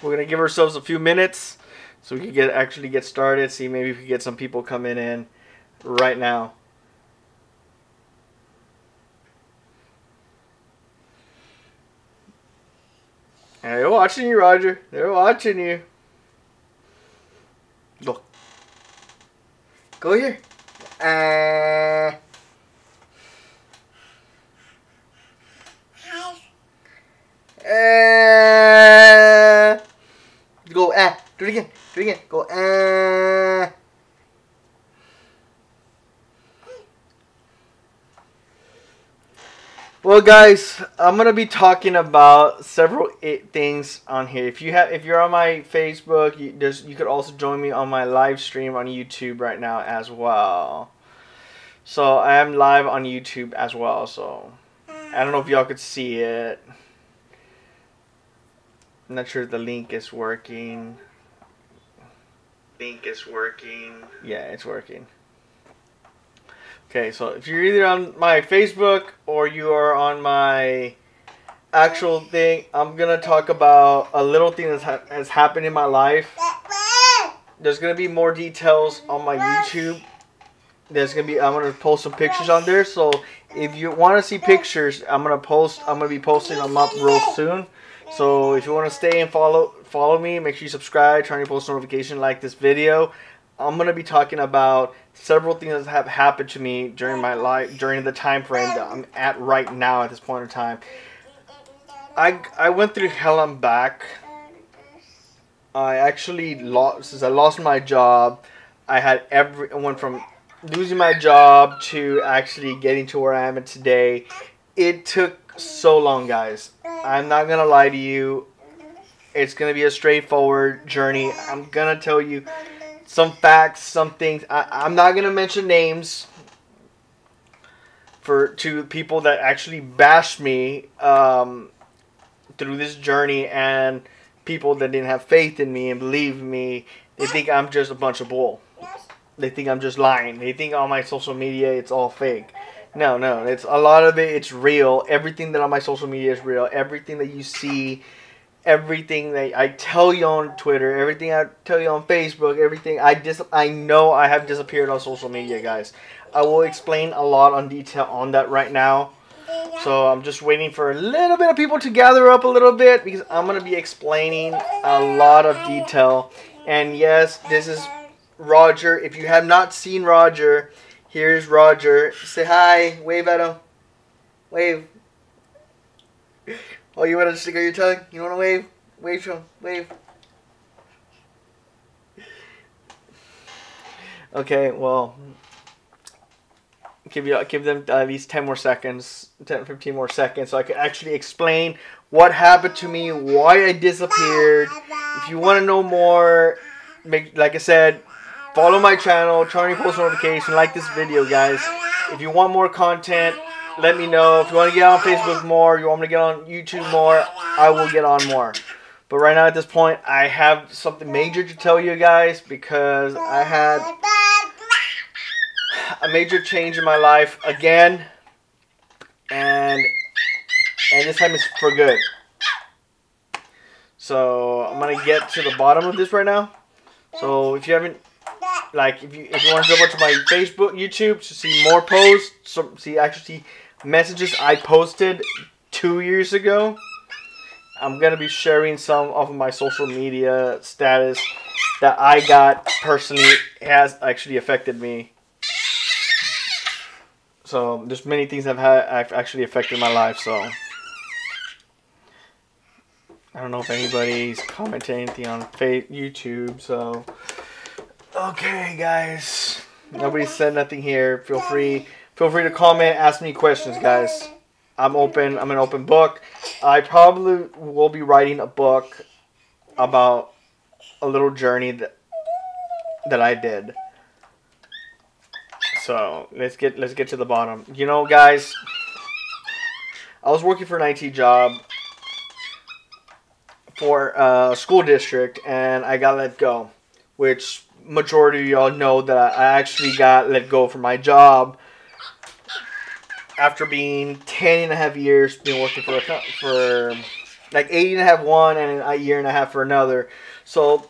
We're gonna give ourselves a few minutes so we can actually get started. See, maybe if we get some people coming in right now. They're watching you, Roger. They're watching you. Look. Go here. Go do it again. Do it again. Go Well, guys, I'm gonna be talking about several things on here. If you're on my Facebook, you could also join me on my live stream on YouTube right now as well. So I am live on YouTube as well. So I don't know if y'all could see it. I'm not sure if the link is working. Yeah, it's working. Okay, so if you're either on my Facebook or you are on my actual thing, I'm gonna talk about a little thing that has happened in my life. There's gonna be more details on my YouTube. I'm gonna post some pictures on there. So if you want to see pictures, I'm gonna be posting them up real soon. So if you want to stay and follow me, make sure you subscribe, turn your post notification, like this video. I'm going to be talking about several things that have happened to me during my life, during the time frame that I'm at right now at this point in time. I went through hell and back. Since I lost my job, I went from losing my job to actually getting to where I am at today. It took so long, guys. I'm not going to lie to you. It's going to be a straightforward journey. I'm going to tell you some facts, some things. I'm not going to mention names to people that actually bashed me through this journey, and people that didn't have faith in me and believe me. They think I'm just a bunch of bull. They think I'm just lying. They think on my social media it's all fake. No, it's a lot of it's real. Everything that on my social media is real. Everything that you see, everything that I tell you on Twitter, everything I tell you on Facebook, everything I know I have disappeared on social media, guys. I will explain a lot on detail on that right now. So I'm just waiting for a little bit of people to gather up a little bit, because I'm going to be explaining a lot of detail. And yes, this is Roger. If you have not seen Roger, here's Roger. Say hi. Wave at him. Wave. Oh, you want to stick out your tongue? You want to wave? Wave to him. Wave. Okay, well, give them at least 10 more seconds, 10 15 more seconds, so I can actually explain what happened to me, why I disappeared. If you want to know more, like I said, follow my channel, turn your post notification, like this video, guys. If you want more content, let me know. If you want to get on Facebook more, you want me to get on YouTube more, I will get on more. But right now at this point, I have something major to tell you guys, because I had a major change in my life again, and this time it's for good. So I'm gonna get to the bottom of this right now. So if you haven't, if you want to go over to my Facebook, YouTube to see more posts, see messages I posted 2 years ago, I'm gonna be sharing some of my social media status that I got personally has actually affected me. So there's many things have actually affected my life. So I don't know if anybody's commenting anything on YouTube. So okay, guys, nobody said nothing here. Feel free to comment, ask me questions, guys. I'm open. I'm an open book. I probably will be writing a book about a little journey that I did. So let's get to the bottom. You know, guys, I was working for an IT job for a school district, and I got let go. Which majority of y'all know that I actually got let go from my job after being 10.5 years being working for Like 80.5 one and a year and a half for another. So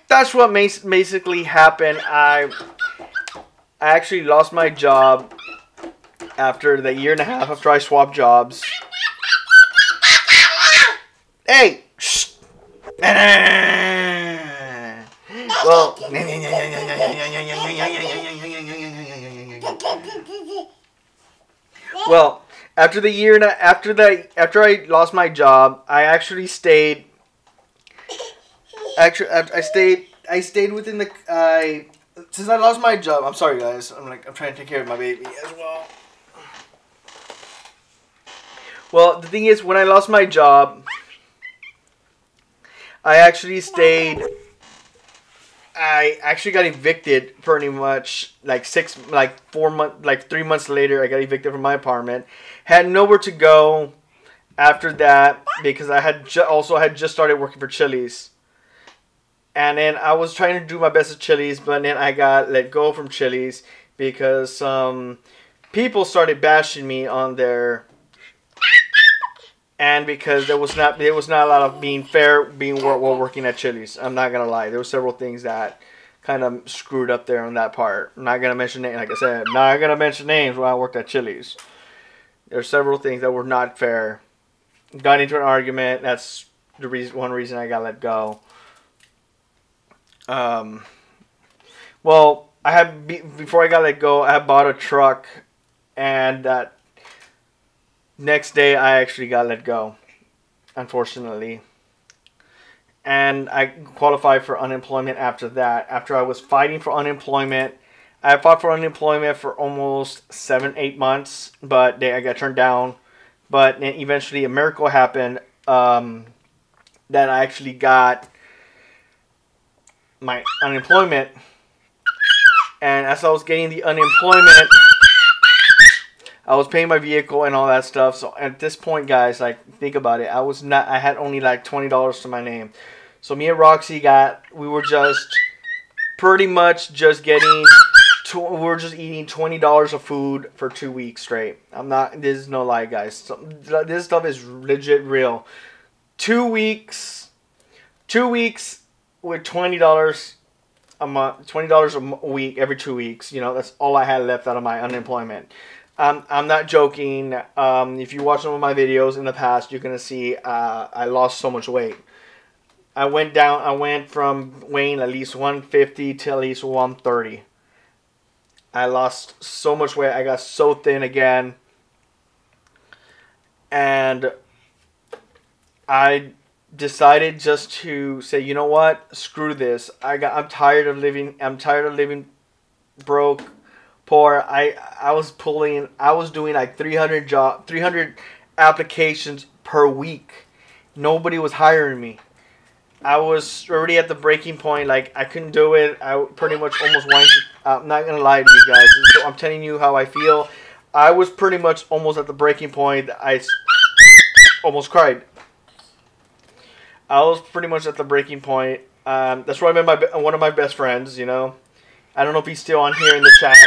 that's what basically happened. I actually lost my job after the year and a half after I swapped jobs. Hey! Shh! Well, after the year and after I lost my job, I actually stayed. Actually, I stayed within the. Since I lost my job, I'm sorry guys. I'm trying to take care of my baby as well. Well, the thing is, when I lost my job, I actually stayed. I actually got evicted pretty much like 3 months later. I got evicted from my apartment. Had nowhere to go after that because I had just started working for Chili's. And then I was trying to do my best at Chili's, but then I got let go from Chili's because some people started bashing me on there. And because there was not a lot of being fair, while working at Chili's. I'm not gonna lie, there were several things that kind of screwed up there on that part. I'm not gonna mention names, like I said, not gonna mention names when I worked at Chili's. There's several things that were not fair. Got into an argument. That's the one reason I got let go. Well, before I got let go, I had bought a truck, and that next day I actually got let go, unfortunately. And I qualified for unemployment after that. After I was fighting for unemployment, I fought for unemployment for almost 7-8 months, but I got turned down. But then eventually a miracle happened, that I actually got my unemployment. And as I was getting the unemployment, I was paying my vehicle and all that stuff. So at this point, guys, like, think about it. I had only like $20 to my name. So me and Roxy we were just pretty much just getting, we were just eating $20 of food for 2 weeks straight. This is no lie, guys. This stuff is legit real. 2 weeks with $20 a month, $20 a week every 2 weeks. You know, that's all I had left out of my unemployment. I'm not joking. If you watch some of my videos in the past, you're gonna see I lost so much weight. I went from weighing at least 150 to at least 130. I lost so much weight. I got so thin again, and I decided just to say, you know what? Screw this. I'm tired of living. I'm tired of living broke, poor. I was doing like 300 applications per week. Nobody was hiring me. I was already at the breaking point. Like, I couldn't do it. I pretty much almost wanted to. I'm not gonna lie to you guys. So I'm telling you how I feel. I was pretty much almost at the breaking point. I almost cried. I was pretty much at the breaking point. That's where I met one of my best friends. You know, I don't know if he's still on here in the chat.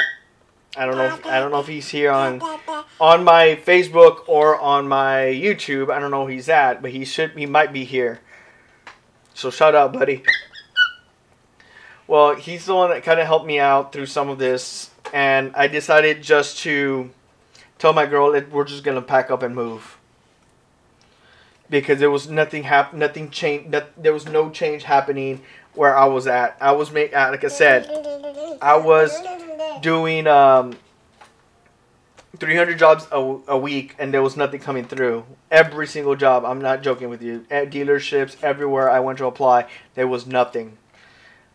I don't know if he's here on my Facebook or on my YouTube. I don't know where he's at, but he might be here. So shout out, buddy. Well, he's the one that kind of helped me out through some of this, and I decided just to tell my girl that we're just gonna pack up and move, because there was nothing change. There was no change happening where I was at. Like I said, I was doing 300 jobs a week, and there was nothing coming through. Every single job, I'm not joking with you. At dealerships, everywhere I went to apply, there was nothing.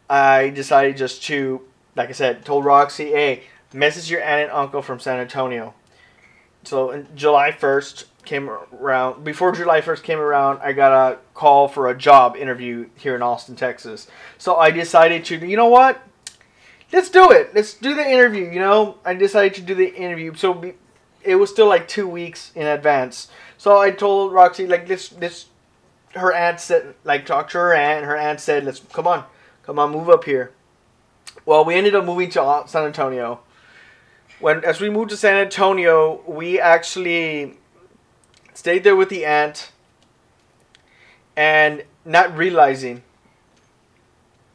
I decided just to, like I said, told Roxy, hey, message your aunt and uncle from San Antonio. So in July 1st came around. Before July 1st came around, I got a call for a job interview here in Austin, Texas. So I decided to, you know what? Let's do it. Let's do the interview, you know. I decided to do the interview. So it was still like 2 weeks in advance. So I told Roxy, like, let's her aunt said, like, talk to her aunt. And her aunt said, come on, move up here. Well, we ended up moving to San Antonio. As we moved to San Antonio, we actually stayed there with the aunt. and not realizing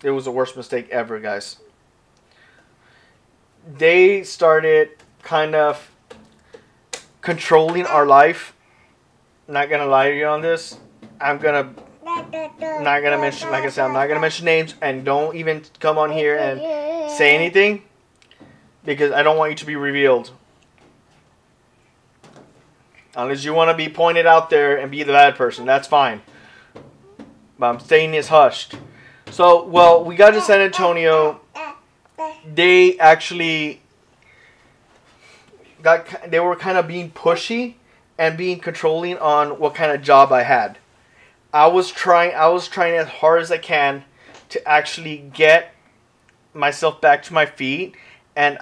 it was the worst mistake ever, guys. They started kind of controlling our life. Not gonna lie to you on this. Not gonna mention, like I said, I'm not gonna mention names, and don't even come on here and say anything because I don't want you to be revealed. Unless you want to be pointed out there and be the bad person, that's fine. But I'm saying it's hushed. So, well, we got to San Antonio. They actually they were kind of being pushy and being controlling on what kind of job I had. I was trying as hard as I can to actually get myself back to my feet, and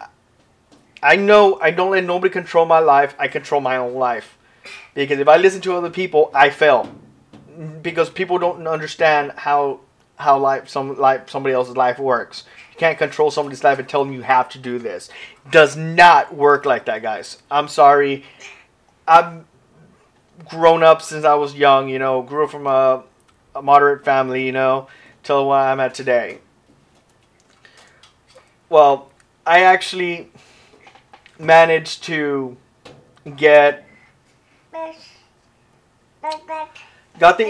I know I don't let nobody control my life. I control my own life. Because if I listen to other people, I fail. Because people don't understand how somebody else's life works. You can't control somebody's life and tell them you have to do this. It does not work like that, guys. I'm sorry. I've grown up since I was young, you know, grew up from a moderate family, you know, till where I'm at today. Well, I actually managed to get the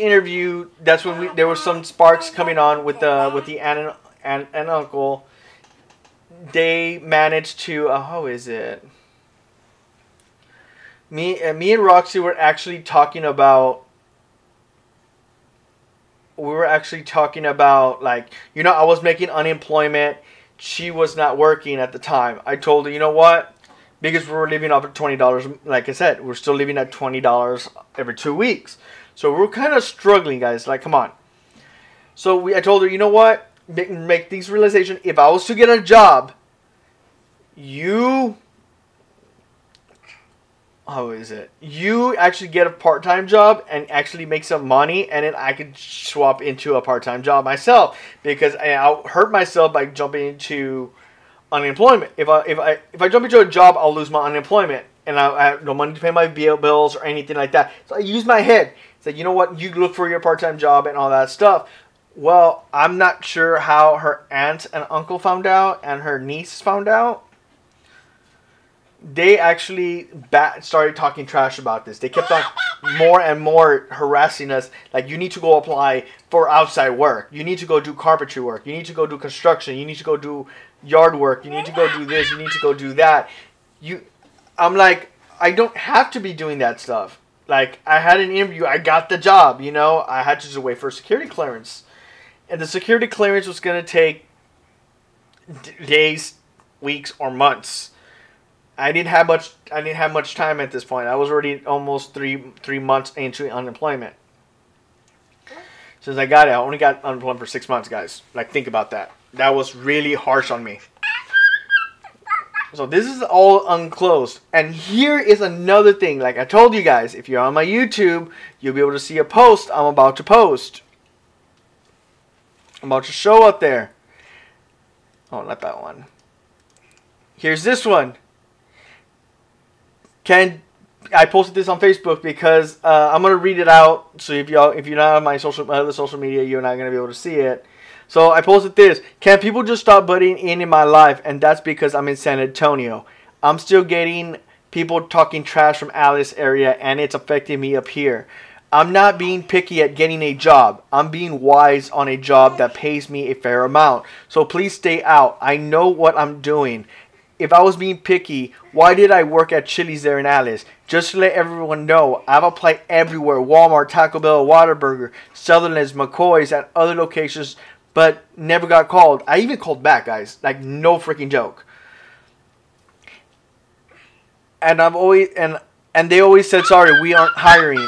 interview. That's when there were some sparks coming on with the aunt and uncle. They managed to how is it? Me and Roxy were actually talking about. We were actually talking about, like, you know, I was making unemployment. She was not working at the time. I told her, you know what? Because we were living off of $20, like I said, we're still living at $20 every 2 weeks. So we're kind of struggling, guys. Like, come on. So I told her, you know what? Make these realizations. If I was to get a job, you actually get a part-time job and actually make some money, and then I could swap into a part-time job myself, because I'll hurt myself by jumping into unemployment. If I jump into a job, I'll lose my unemployment, and I have no money to pay my bills or anything like that. So I use my head. Say, you know what? You look for your part-time job and all that stuff. Well, I'm not sure how her aunt and uncle found out and her niece found out. They actually started talking trash about this. They kept on more and more harassing us. Like, you need to go apply for outside work. You need to go do carpentry work. You need to go do construction. You need to go do yard work. You need to go do this. You need to go do that. I'm like, I don't have to be doing that stuff. Like, I had an interview. I got the job, you know. I had to just wait for a security clearance. And the security clearance was going to take days, weeks, or months. I didn't have much time at this point. I was already almost three months into unemployment. Since I got it, I only got unemployment for 6 months, guys. Like, think about that. That was really harsh on me. So this is all unclosed. And here is another thing. Like I told you guys, if you're on my YouTube, you'll be able to see a post I'm about to post. I'm about to show up there. Oh, not that one. Here's this one. I posted this on Facebook because I'm gonna read it out. So if you're not on my other social media, you're not gonna be able to see it. So I posted this. Can people just stop butting in my life? And that's because I'm in San Antonio. I'm still getting people talking trash from Alice area, and it's affecting me up here. I'm not being picky at getting a job. I'm being wise on a job that pays me a fair amount. So please stay out. I know what I'm doing. If I was being picky, why did I work at Chili's there in Alice? Just to let everyone know, I've applied everywhere. Walmart, Taco Bell, Whataburger, Sutherland's, McCoy's, at other locations, but never got called. I even called back, guys. Like, no freaking joke. And they always said, sorry, we aren't hiring.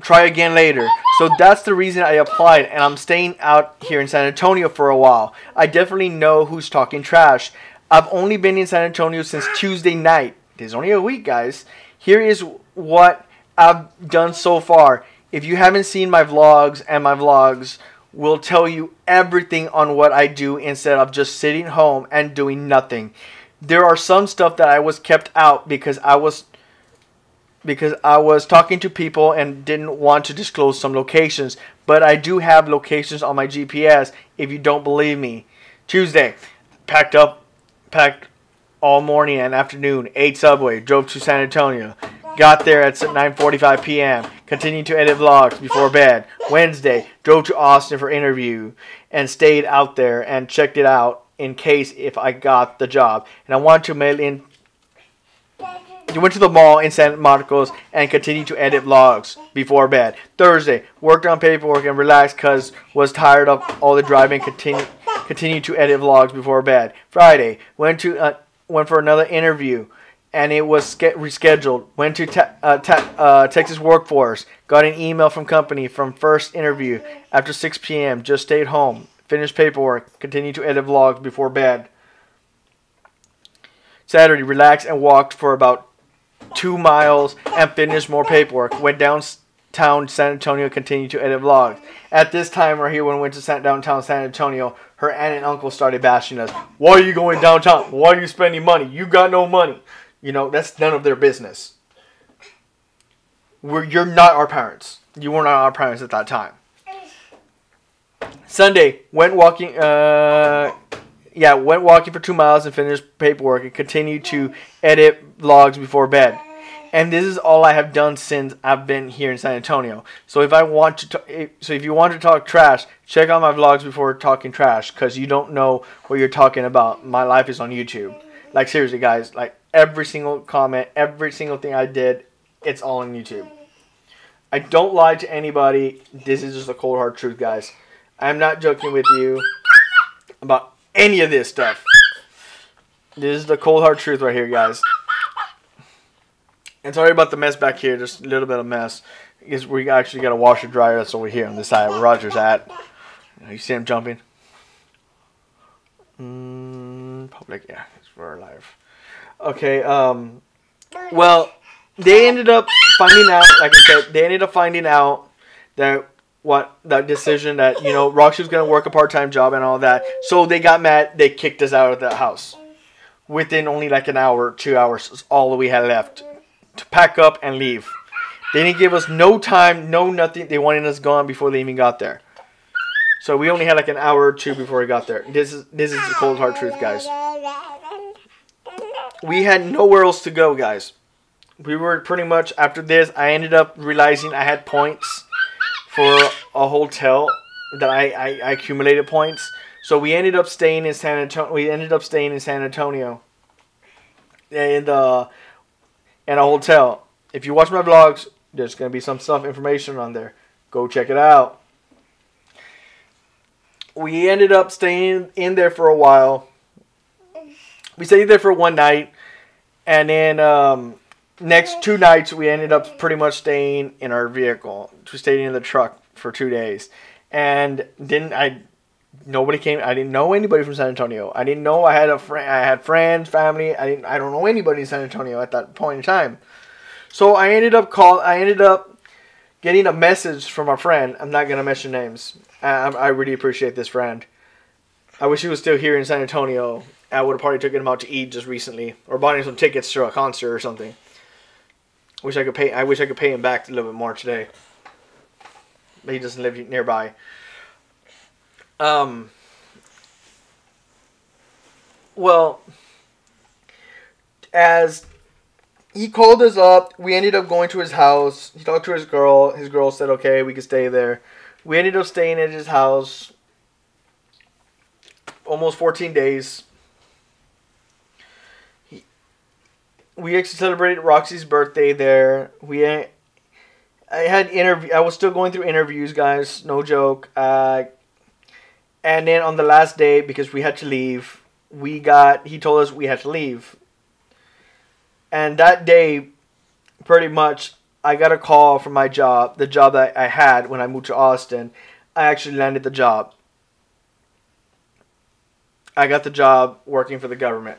Try again later. So that's the reason I applied, and I'm staying out here in San Antonio for a while. I definitely know who's talking trash. I've only been in San Antonio since Tuesday night. There's only a week, guys. Here is what I've done so far. If you haven't seen my vlogs, and my vlogs will tell you everything on what I do instead of just sitting home and doing nothing. There are some stuff that I was kept out because I was because I was talking to people and didn't want to disclose some locations. But I do have locations on my GPS if you don't believe me. Tuesday, packed all morning and afternoon, ate Subway, drove to San Antonio. Got there at 9:45 p.m. Continued to edit vlogs before bed. Wednesday, drove to Austin for interview and stayed out there and checked it out in case if I got the job. And I wanted to mail in. Went to the mall in San Marcos and continued to edit vlogs before bed. Thursday, worked on paperwork and relaxed because was tired of all the driving. Continued to edit vlogs before bed. Friday, went for another interview, and it was rescheduled. Went to Texas Workforce. Got an email from company from first interview after 6 p.m. Just stayed home. Finished paperwork. Continued to edit vlogs before bed. Saturday, relaxed and walked for about 2 miles and finished more paperwork. Went downtown San Antonio. Continued to edit vlogs. At this time right here, when we went to downtown San Antonio, her aunt and uncle started bashing us. Why are you going downtown? Why are you spending money? You got no money. You know, that's none of their business. You're not our parents. You were not our parents at that time. Sunday, went walking for 2 miles and finished paperwork and continued to edit vlogs before bed. And this is all I have done since I've been here in San Antonio. So if you want to talk trash, check out my vlogs before talking trash, because you don't know what you're talking about. My life is on YouTube. Like, seriously, guys, like every single comment, every single thing I did, it's all on YouTube. I don't lie to anybody. This is just a cold hard truth, guys. I'm not joking with you about any of this stuff. This is the cold hard truth right here, guys. And sorry about the mess back here, just a little bit of mess. Because we actually got a washer dryer that's over here on this side where Roger's at. You see him jumping? Public, yeah, it's for our life. Okay, well, they ended up finding out, like I said, that decision that, you know, Roxy was going to work a part-time job and all that. So they got mad, they kicked us out of the house. Within only like an hour, 2 hours, is all that we had left to pack up and leave. They didn't give us no time, no nothing. They wanted us gone before they even got there. So we only had like an hour or two before we got there. This is the cold hard truth, guys. We had nowhere else to go, guys. We were pretty much, after this, I ended up realizing I had points for a hotel that I accumulated points. So we ended up staying in San Antonio. In a hotel. If you watch my vlogs, there's going to be some information on there. Go check it out. We ended up staying in there for a while. We stayed there for one night. And then next 2 nights, we ended up pretty much staying in our vehicle. We stayed in the truck for 2 days. And nobody came. I didn't know anybody from San Antonio. I didn't know I had friends, family. I don't know anybody in San Antonio at that point in time. So I ended up getting a message from a friend. I'm not gonna mention names. I really appreciate this friend. I wish he was still here in San Antonio. I would have probably taken him out to eat just recently, or bought him some tickets to a concert or something. I wish I could pay him back a little bit more today. But he doesn't live nearby. Well, as he called us up, we ended up going to his house. He talked to his girl. His girl said, okay, we could stay there. We ended up staying at his house almost 14 days. We actually celebrated Roxy's birthday there. I was still going through interviews, guys. No joke. And then on the last day, because we had to leave, he told us we had to leave. And that day, pretty much, I got a call from my job, the job that I had when I moved to Austin. I actually landed the job. I got the job working for the government.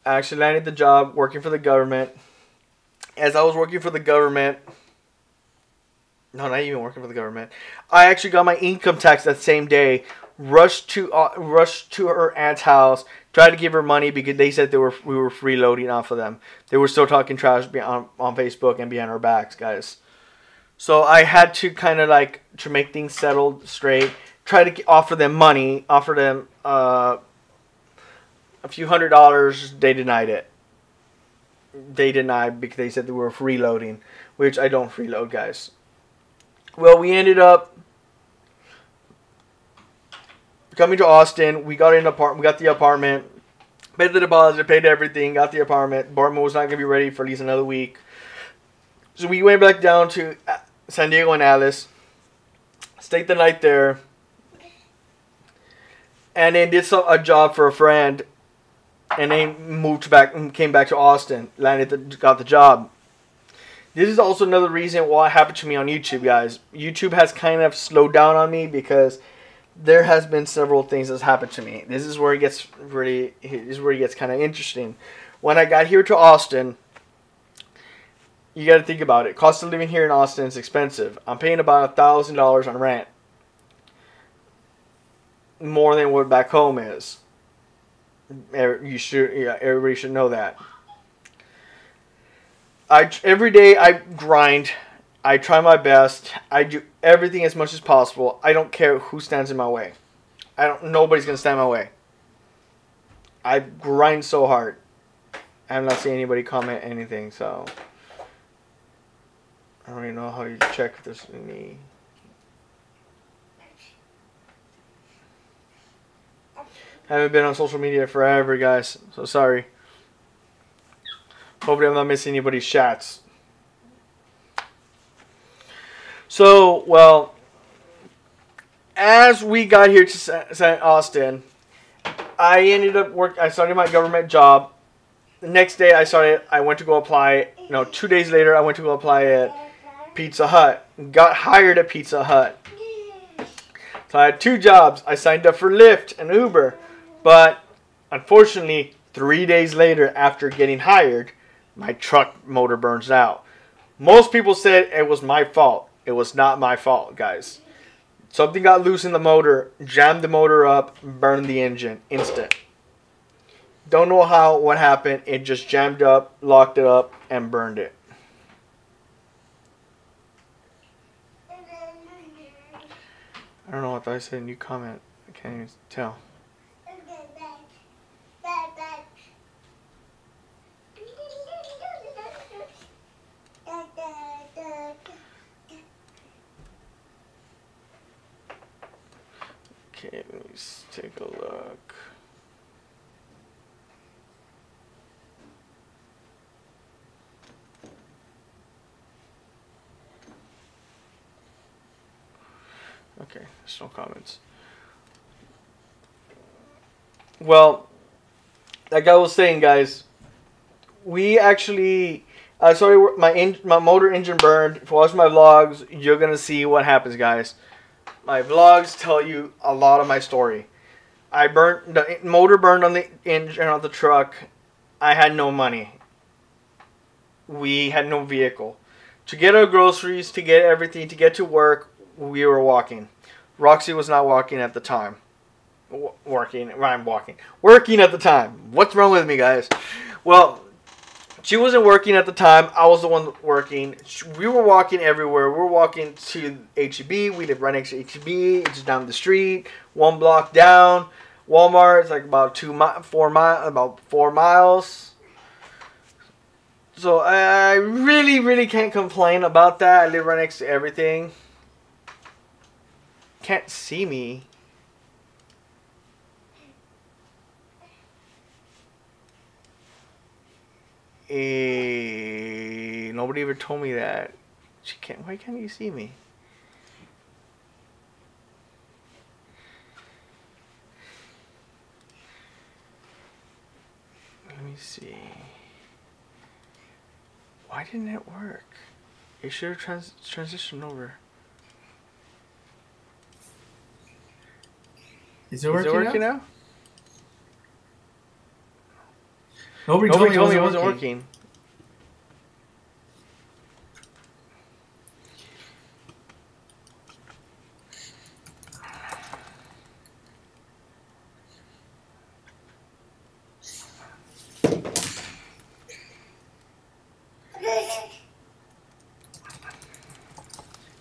I actually landed the job working for the government. As I was working for the government... No, not even working for the government. I actually got my income tax that same day rushed to her aunt's house, tried to give her money because they said we were freeloading off of them. They were still talking trash on Facebook and behind our backs, guys. So I had to kind of like, to make things settled straight, try to offer them money, offer them a few $100s. They denied it. They denied because they said they were freeloading, which I don't freeload, guys. Well, we ended up coming to Austin. We got the apartment, paid the deposit, paid everything, got the apartment. Apartment was not gonna be ready for at least another week. So we went back down to San Diego and Alice, stayed the night there, and then did a job for a friend, and then came back to Austin, got the job. This is also another reason why it happened to me on YouTube, guys. YouTube has kind of slowed down on me because there has been several things that's happened to me. This is where it gets kind of interesting. When I got here to Austin, you got to think about it. Cost of living here in Austin is expensive. I'm paying about $1,000 on rent, more than what back home is. Everybody should know that. Every day I grind. I try my best. I do everything as much as possible. I don't care who stands in my way. Nobody's gonna stand in my way. I grind so hard. I'm not seeing anybody comment anything, so I don't even know how you check if there's any. Haven't been on social media forever, guys, so sorry. Hopefully I'm not missing anybody's chats. So, well, as we got here to Austin, I started my government job. The next day I went to go apply. 2 days later I went to go apply at Pizza Hut. Got hired at Pizza Hut. So I had 2 jobs. I signed up for Lyft and Uber. But unfortunately, 3 days later after getting hired, my truck motor burns out. Most people said it was my fault. It was not my fault, guys. Something got loose in the motor, jammed the motor up, burned the engine. Instant. Don't know what happened. It just jammed up, locked it up, and burned it. I don't know what I said. New comment. I can't even tell. Okay, let me take a look. Okay, there's no comments. Well, like I was saying, guys, we actually, sorry, my motor engine burned. If you watch my vlogs, you're gonna see what happens, guys. My vlogs tell you a lot of my story. The motor burned on the engine of the truck. I had no money. We had no vehicle. To get our groceries, to get everything, to get to work, we were walking. Roxy was not walking at the time. Working at the time. What's wrong with me, guys? Well, she wasn't working at the time. I was the one working. We were walking everywhere. We were walking to H-E-B. We live right next to H-E-B. It's down the street, 1 block down. Walmart is like about 4 miles. So I really, really can't complain about that. I live right next to everything. Can't see me. Nobody ever told me that. Why can't you see me? Let me see. Why didn't it work? It should have transitioned over. Is it working now? Nobody told me it wasn't working.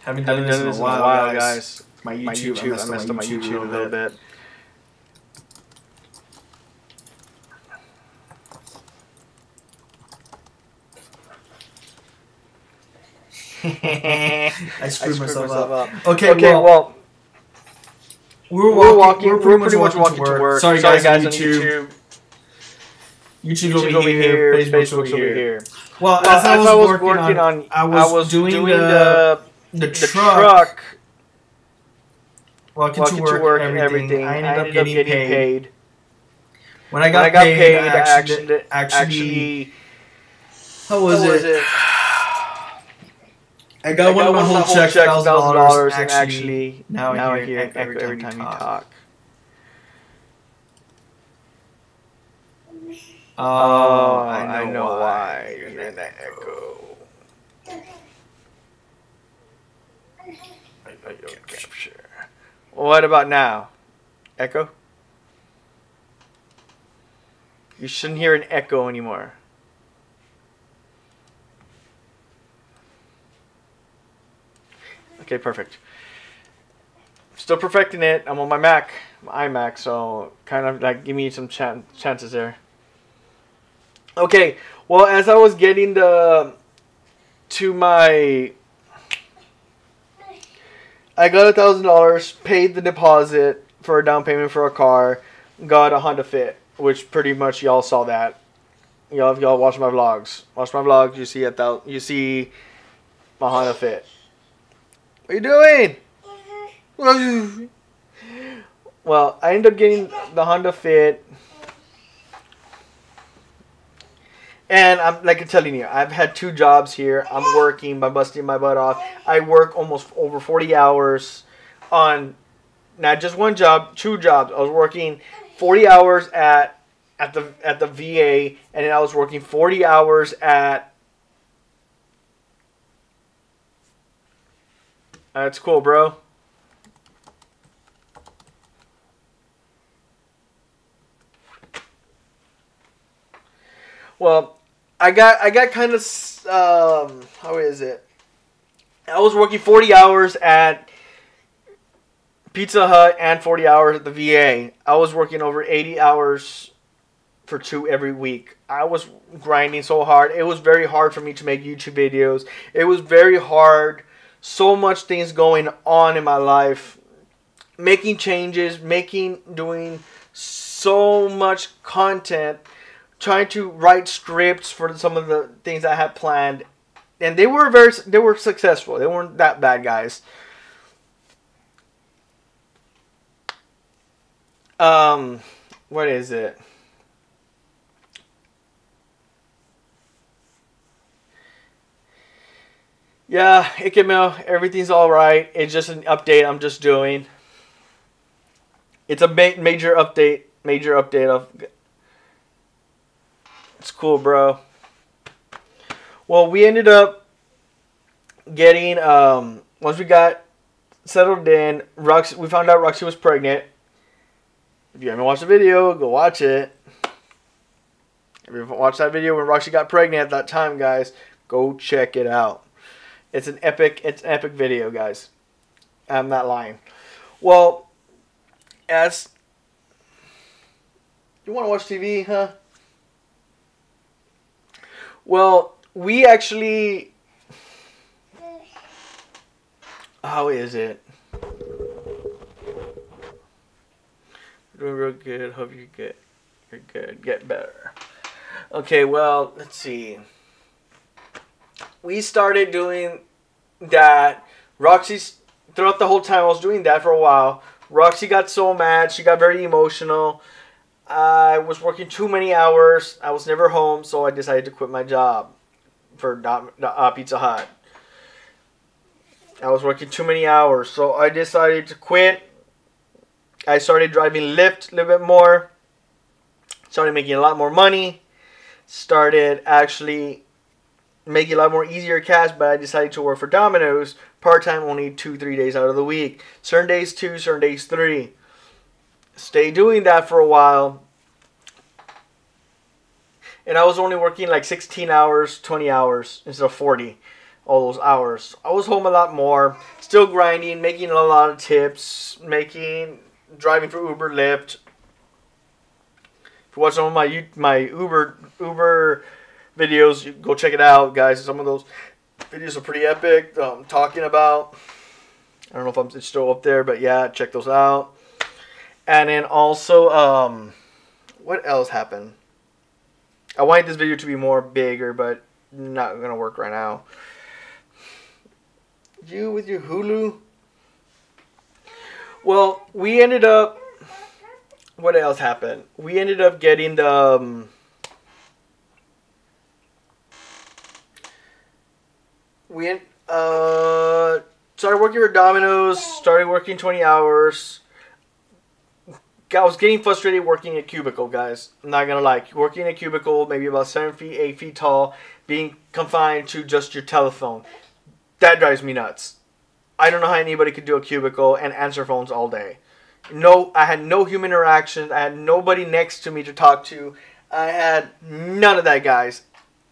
Haven't done this in a while, guys. My YouTube, I messed up my YouTube a little bit. I screwed myself up. Okay, well, we're pretty much walking to work. Sorry guys on YouTube. YouTube's over here, Facebook's over here. Well, as I was working on, I was doing the truck. Walking to work and everything. I ended up getting paid. When I got paid, actually, how was it? I got one of my whole checks, $1,000, and actually now I hear Echo every time you talk. Oh, I know why you're in that echo. Sure. What about now? Echo? You shouldn't hear an echo anymore. Okay, perfect. Still perfecting it. I'm on my Mac, my iMac, so kind of like give me some chances there. Okay, well, as I was getting I got $1,000, paid the deposit for a down payment for a car, got a Honda Fit, which pretty much y'all saw that. Y'all watch my vlogs. Watch my vlogs. You see my Honda Fit. What are you doing? Well, I ended up getting the Honda Fit. And I'm like I'm telling you, I've had 2 jobs here. I'm working by busting my butt off. I work almost over 40 hours on not just one job, 2 jobs. I was working 40 hours at the VA, and then I was working 40 hours at. That's cool, bro. Well, I got kind of how is it? I was working 40 hours at Pizza Hut and 40 hours at the VA. I was working over 80 hours for 2 every week. I was grinding so hard. It was very hard for me to make YouTube videos. It was very hard. So much things going on in my life. Making changes, doing so much content. Trying to write scripts for some of the things I had planned, and they were successful. They weren't that bad, guys. What is it? Yeah, Ikemil, everything's all right. It's just an update I'm just doing. It's a major update. Major update of. It's cool, bro. Well, we ended up getting once we got settled in. We found out Roxy was pregnant. If you haven't watched the video, go watch it. If you haven't watched that video when Roxy got pregnant at that time, guys, go check it out. It's an epic video, guys. I'm not lying. Well, as you want to watch TV, huh? Well, we actually. How is it? Doing real good. Hope you're good. Get better. Okay, well, let's see. We started doing that. Roxy's throughout the whole time I was doing that for a while. Roxy got so mad. She got very emotional. I was working too many hours. I was never home, so I decided to quit my job for Pizza Hut. I was working too many hours, so I decided to quit. I started driving Lyft a little bit more. Started making a lot more money. Started actually making a lot more easier cash, but I decided to work for Domino's part-time, only 2-3 days out of the week. Certain days 2, certain days 3. Stay doing that for a while. And I was only working like 16 hours, 20 hours instead of 40. all those hours. I was home a lot more, still grinding, making a lot of tips, driving for Uber, Lyft. If you watch some of my Uber videos, you go check it out, guys. Some of those videos are pretty epic. Talking about, I don't know if it's still up there, but yeah, check those out. And then also, what else happened? I wanted this video to be more bigger, but not gonna work right now. You with your Hulu. Well, we ended up. What else happened? We ended up getting the. Started working for Domino's. Started working 20 hours. I was getting frustrated working a cubicle, guys. I'm not gonna lie. Working a cubicle, maybe about 7 feet, 8 feet tall, being confined to just your telephone. That drives me nuts. I don't know how anybody could do a cubicle and answer phones all day. No, I had no human interaction. I had nobody next to me to talk to. I had none of that, guys.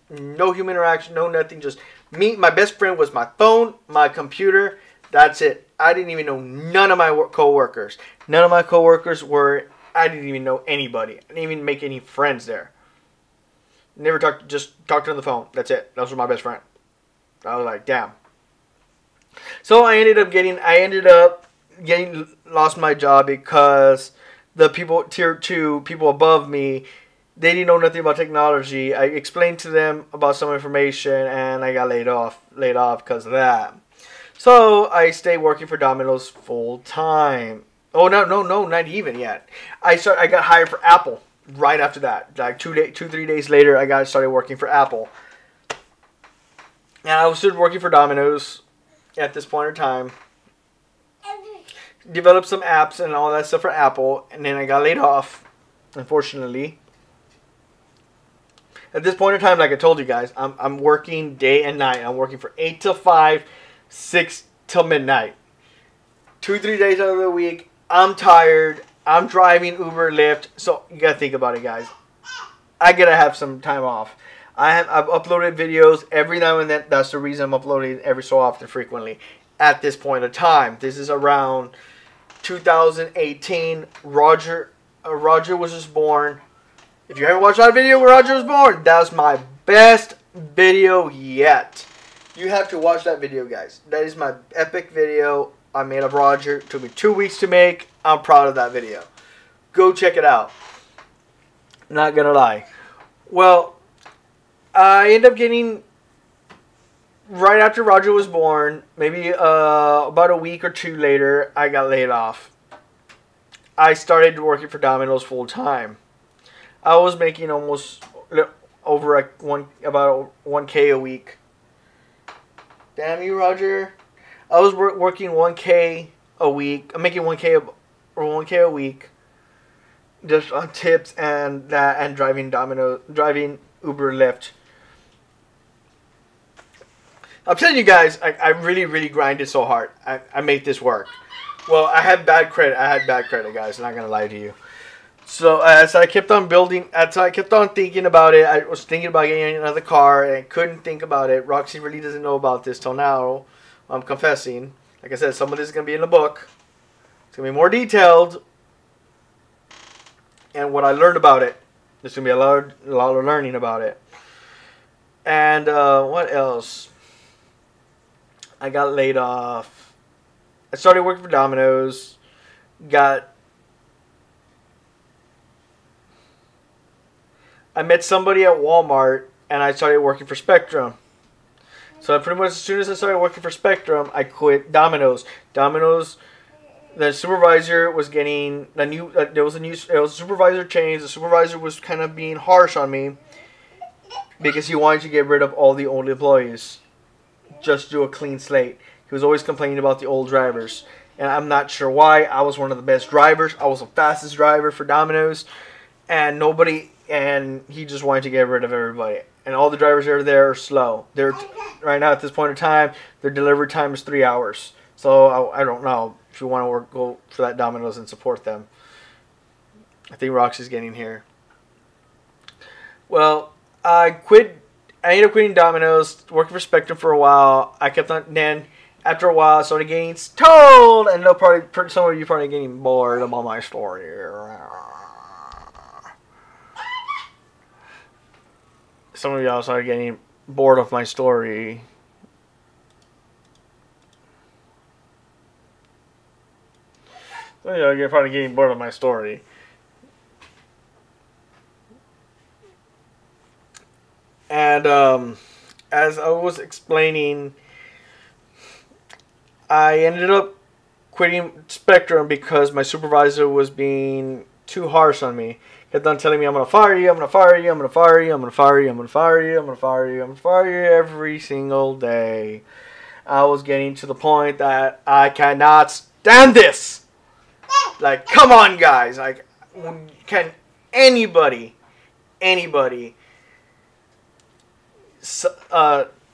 No human interaction, no nothing. Just me. My best friend was my phone, my computer. That's it. I didn't even know none of my co-workers. None of my co-workers were, I didn't even know anybody. I didn't even make any friends there. Never talked, just talked on the phone. That's it. Those were my best friend. I was like, damn. So I ended up getting lost my job because the people, tier 2, people above me, they didn't know nothing about technology. I explained to them about some information and I got laid off because of that. So I stayed working for Domino's full time. Oh no, not even yet. I got hired for Apple right after that. Like 3 days later, I started working for Apple. And I was still working for Domino's at this point in time. Developed some apps and all that stuff for Apple, and then I got laid off, unfortunately. At this point in time, like I told you guys, I'm working day and night. I'm working for 8 till 5, 6 till midnight. 2-3 days out of the week, I'm tired. I'm driving Uber, Lyft. So you gotta think about it, guys. I gotta have some time off. I've uploaded videos every now and then. That's the reason I'm uploading every so often, frequently. At this point in time, this is around 2018. Roger was just born. If you haven't watched that video where Roger was born, that was my best video yet. You have to watch that video, guys. That is my epic video I made of Roger. It took me 2 weeks to make. I'm proud of that video. Go check it out. Not gonna lie. Well, I ended up getting, right after Roger was born, maybe about a week or two later, I got laid off. I started working for Domino's full time. I was making almost over about 1K a week. Damn you, Roger. I was working 1K a week. I'm making 1K a week, just on tips and that, and driving Uber, Lyft. I'm telling you guys, I really grinded so hard. I made this work. Well, I had bad credit. Guys. I'm not gonna lie to you. So as I kept on thinking about it, I was thinking about getting another car, and I couldn't think about it. Roxy really doesn't know about this till now. I'm confessing. Like I said, some of this is going to be in the book. It's going to be more detailed. And what I learned about it. There's going to be a lot of learning about it. And what else? I got laid off. I started working for Domino's. I met somebody at Walmart, and I started working for Spectrum. So pretty much as soon as I started working for Spectrum, I quit Domino's. Domino's, the supervisor was getting there was a supervisor change. The supervisor was kind of being harsh on me because he wanted to get rid of all the old employees, just do a clean slate. He was always complaining about the old drivers, and I'm not sure why. I was one of the best drivers. I was the fastest driver for Domino's, and he just wanted to get rid of everybody. And all the drivers that are there are slow. Right now at this point in time, their delivery time is 3 hours. So I don't know if you want to go for that Domino's and support them. I think Roxy's getting here. Well, I quit I ended up quitting Domino's, working for Spectrum for a while. I kept on, then after a while, I started getting told, and they'll probably, some of you probably getting bored about my story. Some of y'all started getting bored of my story. Some of y'all are probably getting bored of my story. And as I was explaining, I ended up quitting Spectrum because my supervisor was being too harsh on me. He kept on telling me, I'm going to fire you, I'm going to fire you, I'm going to fire you, I'm going to fire you, I'm going to fire you, I'm going to fire you, I'm going to fire you every single day. I was getting to the point that I cannot stand this. Like, come on, guys. Like, can anybody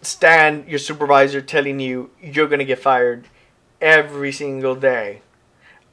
stand your supervisor telling you you're going to get fired every single day?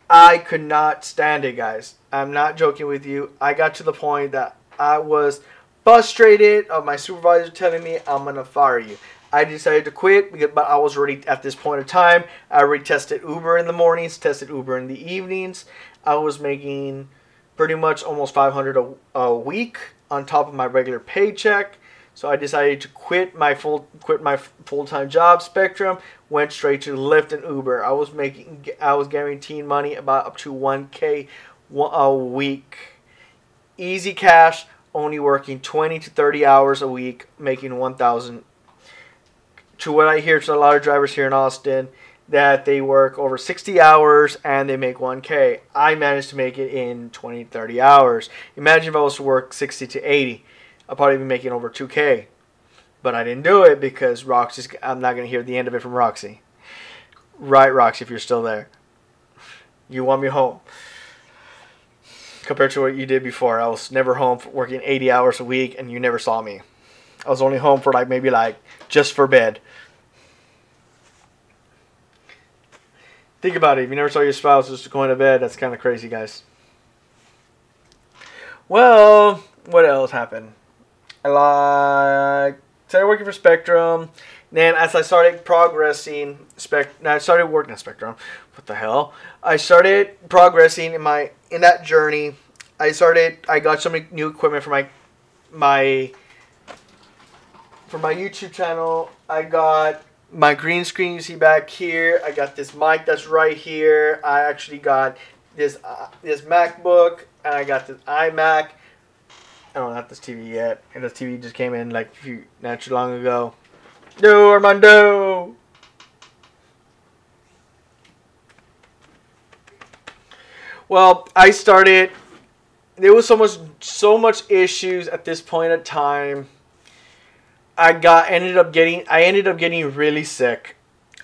I could not stand it, guys. I'm not joking with you. I got to the point that I was frustrated of my supervisor telling me I'm going to fire you. I decided to quit, but I was already, at this point in time, I already tested Uber in the mornings, tested Uber in the evenings. I was making pretty much almost $500 a week on top of my regular paycheck. So I decided to quit my full-time job, Spectrum, went straight to Lyft and Uber. I was guaranteeing money about up to $1K a week. Easy cash, only working 20 to 30 hours a week, making $1,000. To what I hear to a lot of drivers here in Austin, that they work over 60 hours and they make $1K. I managed to make it in 20 to 30 hours. Imagine if I was to work 60 to 80. I'll probably be making over 2K. But I didn't do it because Roxy's, I'm not going to hear the end of it from Roxy. Right, Roxy, if you're still there. You want me home. Compared to what you did before. I was never home for working 80 hours a week and you never saw me. I was only home for maybe just for bed. Think about it. If you never saw your spouse just going to bed, that's kind of crazy, guys. Well, what else happened? I started working for Spectrum. Then as I started progressing, I started working at Spectrum. What the hell? I started progressing in that journey. I got some new equipment for my YouTube channel. I got my green screen you see back here. I got this mic that's right here. I actually got this MacBook, and I got this iMac. I don't have this TV yet. And this TV just came in not too long ago. No, Armando! Well, there was so much issues at this point in time. I ended up getting really sick.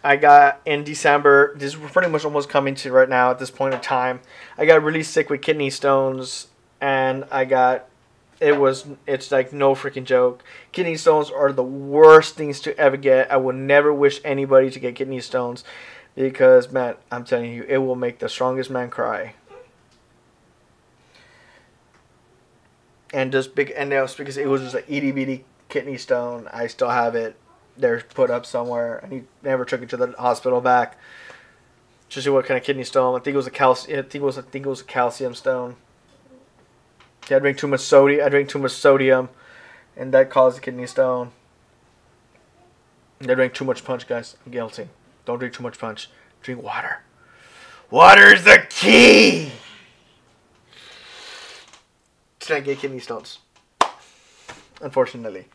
I got in December. This is pretty much almost coming to right now at this point in time. I got really sick with kidney stones, and it's like no freaking joke. Kidney stones are the worst things to ever get. I would never wish anybody to get kidney stones because, man, I'm telling you, it will make the strongest man cry. And that was because it was just an itty bitty kidney stone. I still have it. They're put up somewhere, and he never took it to the hospital back to see what kind of kidney stone. I think it was a calcium stone. I drank too much sodium, and that caused a kidney stone. I drank too much punch, guys. I'm guilty. Don't drink too much punch. Drink water. Water's the key to not get kidney stones. Unfortunately.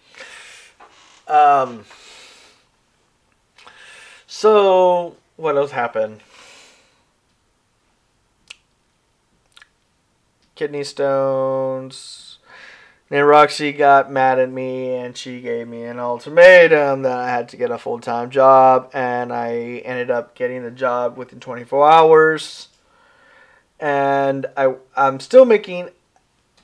So what else happened? Kidney stones. Then Roxy got mad at me and she gave me an ultimatum that I had to get a full-time job, and I ended up getting the job within 24 hours. And I'm still making,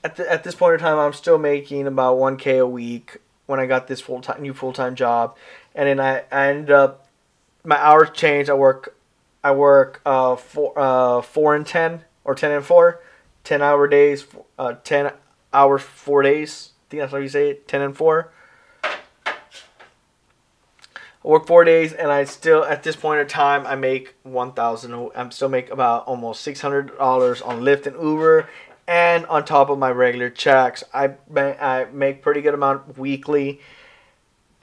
at this point in time, I'm still making about 1K a week when I got this new full-time job. And then I ended up, my hours changed. I work 4 and 10 or 10 and 4, 10-hour days, 10 hours 4 days. I think that's how you say it, 10 and 4. I work 4 days, and I still, at this point in time, I make 1,000. I'm still make about almost $600 on Lyft and Uber, and on top of my regular checks, I make pretty good amount weekly,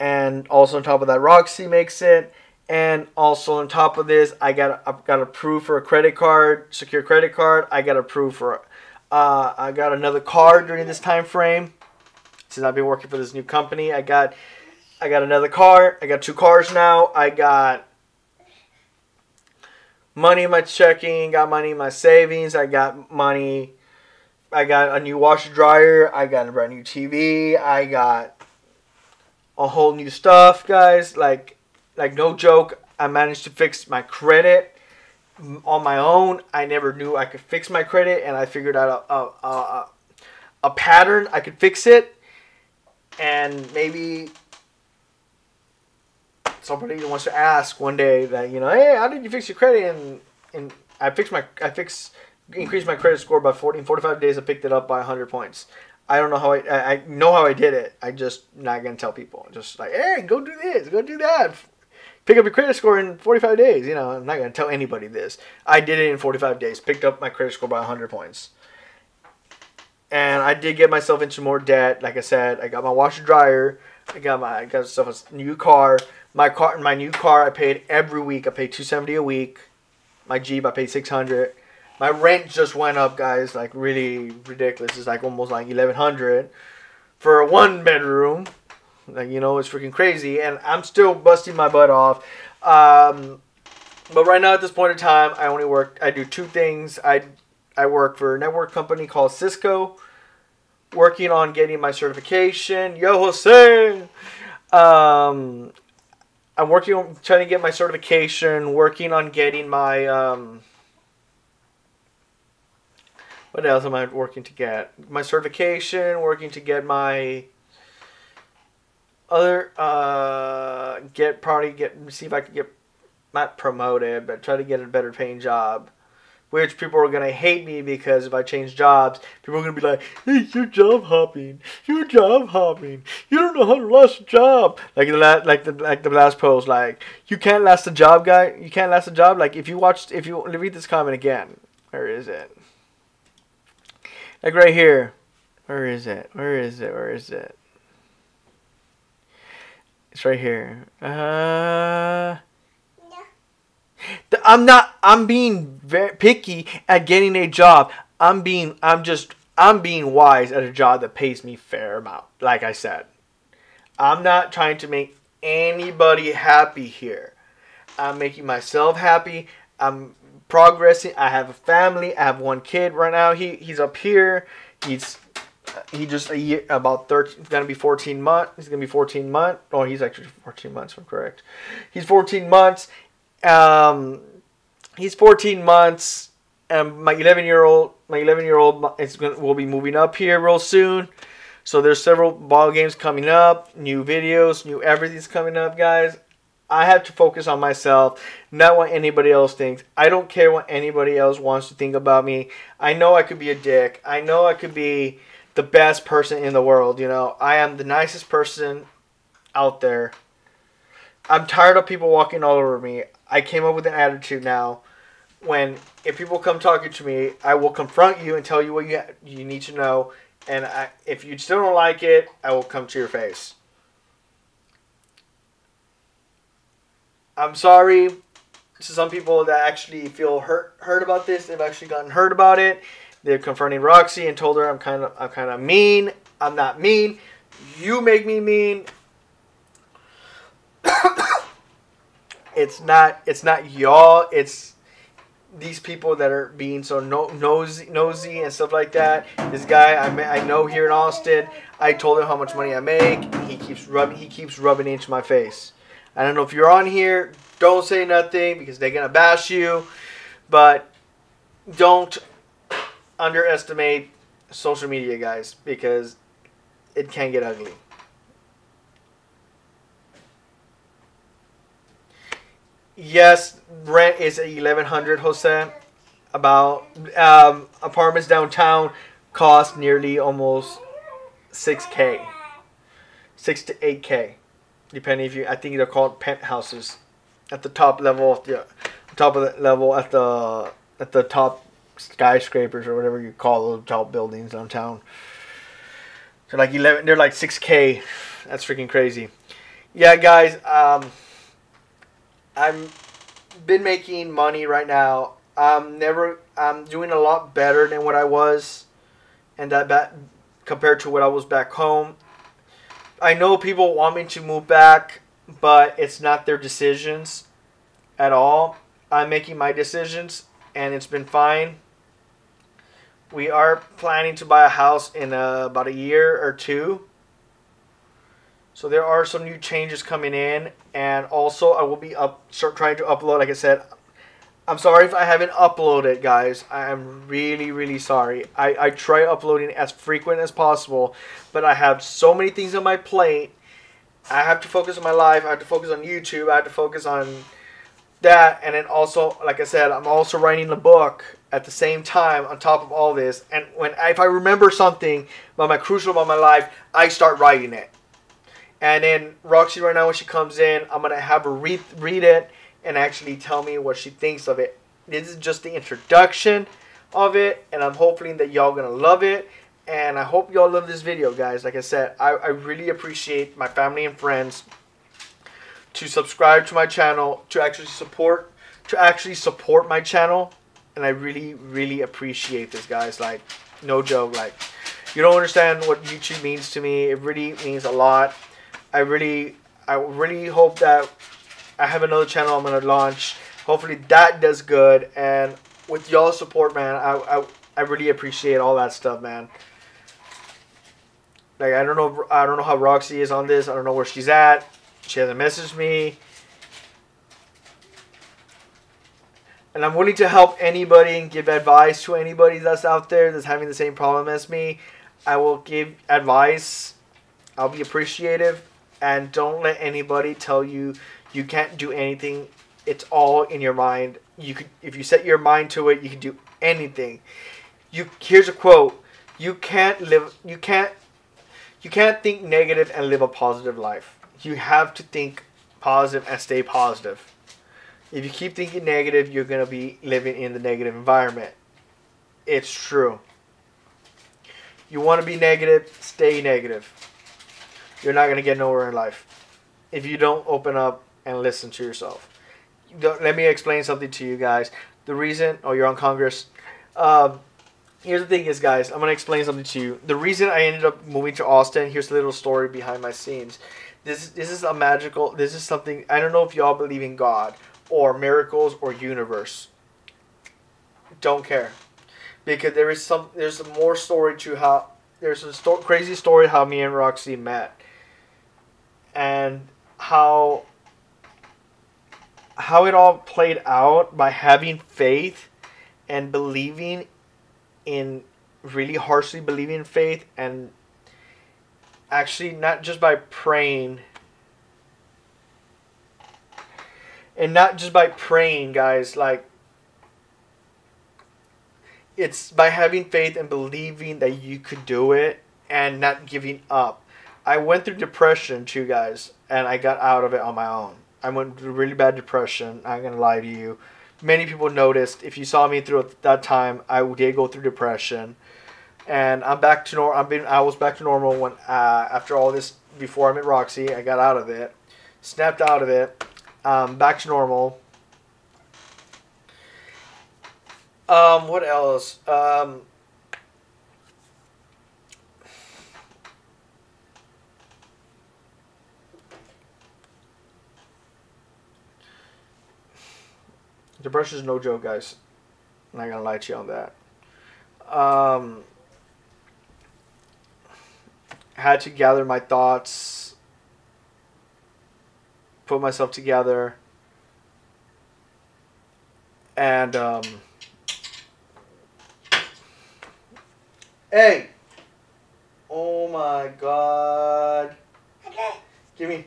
and also on top of that, Roxy makes it, and also on top of this, I've got approved for a credit card, secure credit card. I got approved for, I got another card during this time frame. Since I've been working for this new company, I got another car. I got 2 cars now. I got money in my checking. Got money in my savings. I got money. I got a new washer dryer. I got a brand new TV. I got a whole new stuff, guys. Like no joke. I managed to fix my credit on my own. I never knew I could fix my credit, and I figured out a pattern. I could fix it, and maybe somebody wants to ask one day that, you know, hey, how did you fix your credit? And increased my credit score by 45 days. I picked it up by 100 points. I don't know how I know how I did it. I just not gonna tell people. Just like, hey, go do this, go do that. Pick up your credit score in 45 days. You know, I'm not gonna tell anybody this. I did it in 45 days. Picked up my credit score by 100 points. And I did get myself into more debt. Like I said, I got my washer dryer. I got myself a new car. My new car, I paid every week. I paid $270 a week. My Jeep, I paid $600. My rent just went up, guys, like really ridiculous. It's like almost like $1,100 for a 1-bedroom. Like, you know, it's freaking crazy, and I'm still busting my butt off. But right now at this point in time, I do 2 things. I work for a network company called Cisco, working on getting my certification. Yo, Jose! I'm working on trying to get my certification, working on getting my, what else am I working to get? My certification, working to get my other, see if I can get, not promoted, but try to get a better paying job. Which people are going to hate me because if I change jobs, people are going to be like, hey, you're job hopping. You're job hopping. You don't know how to last a job. Like the last post, like, you can't last a job, guy. You can't last a job. Like, if you read this comment again. Where is it? Like right here. Where is it? Where is it? Where is it? It's right here. I'm being very picky at getting a job. I'm being wise at a job that pays me fair amount. Like I said, I'm not trying to make anybody happy here. I'm making myself happy. I'm progressing. I have a family. I have 1 kid right now. He's up here. He just a year, about 13. He's gonna be 14 months. He's gonna be 14 months. Oh, he's actually 14 months. If I'm correct. He's 14 months. He's 14 months, and my 11-year-old will be moving up here real soon. So there's several ball games coming up, new videos, new everything's coming up, guys. I have to focus on myself, not what anybody else thinks. I don't care what anybody else wants to think about me. I know I could be a dick. I know I could be the best person in the world. You know, I am the nicest person out there. I'm tired of people walking all over me. I came up with an attitude now. If people come talking to me, I will confront you and tell you what you need to know. And if you still don't like it, I will come to your face. I'm sorry to some people that actually feel hurt about this. They've actually gotten hurt about it. They're confronting Roxy and told her I'm kind of mean. I'm not mean. You make me mean. It's not y'all. It's these people that are being so nosy and stuff like that. This guy I know here in Austin. I told him how much money I make. He keeps rubbing it into my face. I don't know if you're on here. Don't say nothing because they're gonna bash you. But don't underestimate social media, guys, because it can get ugly. Yes, rent is $1,100, Jose. About apartments downtown cost nearly almost $6K, $6 to $8K. depending if you. I think they're called penthouses, at the top level of the top of the level at the top skyscrapers or whatever you call those tall buildings downtown. They're like 11. They're like 6K. That's freaking crazy. Yeah, guys. I'm been making money right now. I'm doing a lot better than what I was, and compared to what I was back home. I know people want me to move back, but it's not their decisions at all. I'm making my decisions, and it's been fine. We are planning to buy a house in about a year or two. So there are some new changes coming in, and also I will be trying to upload. Like I said, I'm sorry if I haven't uploaded, guys. I am really, really sorry. I try uploading as frequent as possible, but I have so many things on my plate. I have to focus on my life. I have to focus on YouTube. I have to focus on that, and then also, like I said, I'm also writing a book at the same time on top of all this. And if I remember something crucial about my life, I start writing it. And then Roxy right now, when she comes in, I'm gonna have her read it and actually tell me what she thinks of it. This is just the introduction of it, and I'm hoping that y'all gonna love it. And I hope y'all love this video, guys. Like I said, I really appreciate my family and friends to subscribe to my channel, to actually support my channel, and I really, really appreciate this, guys. Like, no joke. Like, you don't understand what YouTube means to me. It really means a lot. I really hope that I have another channel I'm gonna launch. Hopefully that does good, and with y'all's support, man, I really appreciate all that stuff, man. Like, I don't know how Roxy is on this. I don't know where she's at. She hasn't messaged me. And I'm willing to help anybody and give advice to anybody that's out there that's having the same problem as me. I will give advice. I'll be appreciative. And don't let anybody tell you you can't do anything. It's all in your mind. If you set your mind to it, you can do anything. Here's a quote. You can't think negative and live a positive life. You have to think positive and stay positive. If you keep thinking negative, you're going to be living in the negative environment. It's true. You want to be negative, stay negative. You're not going to get nowhere in life if you don't open up and listen to yourself. Let me explain something to you guys. The reason, you're on Congress. Here's the thing is, guys, I'm going to explain something to you. The reason I ended up moving to Austin, here's a little story behind my scenes. This is something, I don't know if y'all believe in God or miracles or universe. Don't care. Because there's more story to how, there's a crazy story how me and Roxy met. And how it all played out by having faith and believing in, really harshly believing in faith, and actually not just by praying, guys, like, it's by having faith and believing that you could do it and not giving up. I went through depression too, guys, and I got out of it on my own. I went through really bad depression. I'm gonna lie to you. Many people noticed. If you saw me through that time, I did go through depression, and I'm back to normal. I was back to normal when after all this. Before I met Roxy, I got out of it, snapped out of it, back to normal. What else? Depression is no joke, guys. I'm not gonna lie to you on that. Had to gather my thoughts, put myself together, and hey! Oh my God! Okay. Give me.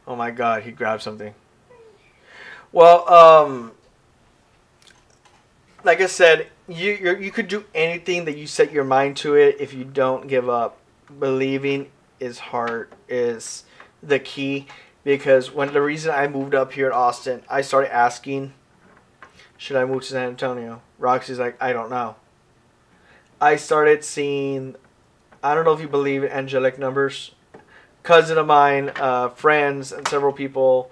Oh my God! He grabbed something. Well, like I said, you could do anything that you set your mind to it if you don't give up. believing is hard is the key, because when the reason I moved up here in Austin, I started asking, should I move to San Antonio? Roxy's like, I don't know. I started seeing, I don't know if you believe in angelic numbers. Cousin of mine, friends, and several people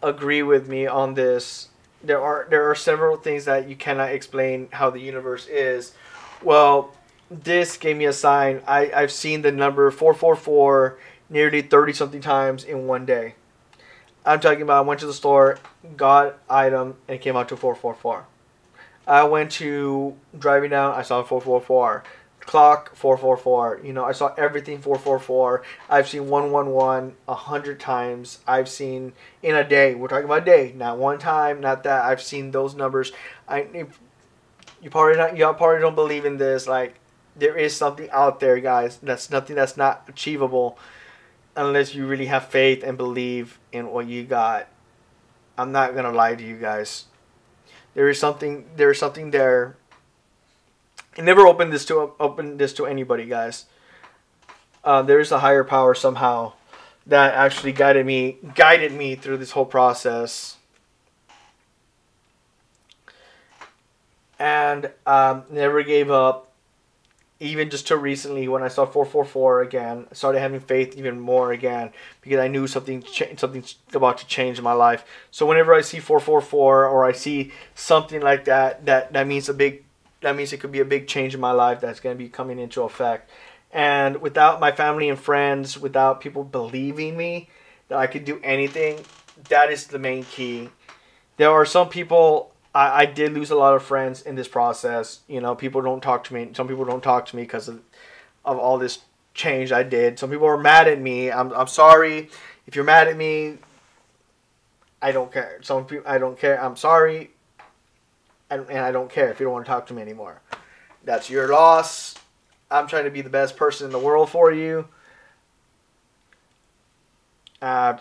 agree with me on this. There are several things that you cannot explain how the universe is. Well, this gave me a sign. I've seen the number 444 nearly 30 something times in one day. I'm talking about I went to the store, got item, and it came out to 444. I went to driving down, I saw 444. Clock 444. You know, I saw everything 444. I've seen 111 100 times. I've seen in a day. We're talking about a day, not one time, not that. I've seen those numbers. You probably don't believe in this. Like, there is something out there, guys. That's nothing that's not achievable unless you really have faith and believe in what you got. I'm not gonna lie to you guys. There is something. There is something there. I never open this to anybody, guys. There is a higher power somehow that actually guided me through this whole process, and never gave up. Even just till recently, when I saw 444 again, I started having faith even more again, because I knew something's about to change in my life. So whenever I see 444 or I see something like that, that means it could be a big change in my life that's going to be coming into effect. And without my family and friends, without people believing me that I could do anything, that is the main key. There are some people, I did lose a lot of friends in this process. You know, people don't talk to me. Some people don't talk to me because of all this change I did. Some people are mad at me. I'm sorry. If you're mad at me, I don't care. Some people, I don't care. I'm sorry. And I don't care if you don't want to talk to me anymore. That's your loss. I'm trying to be the best person in the world for you.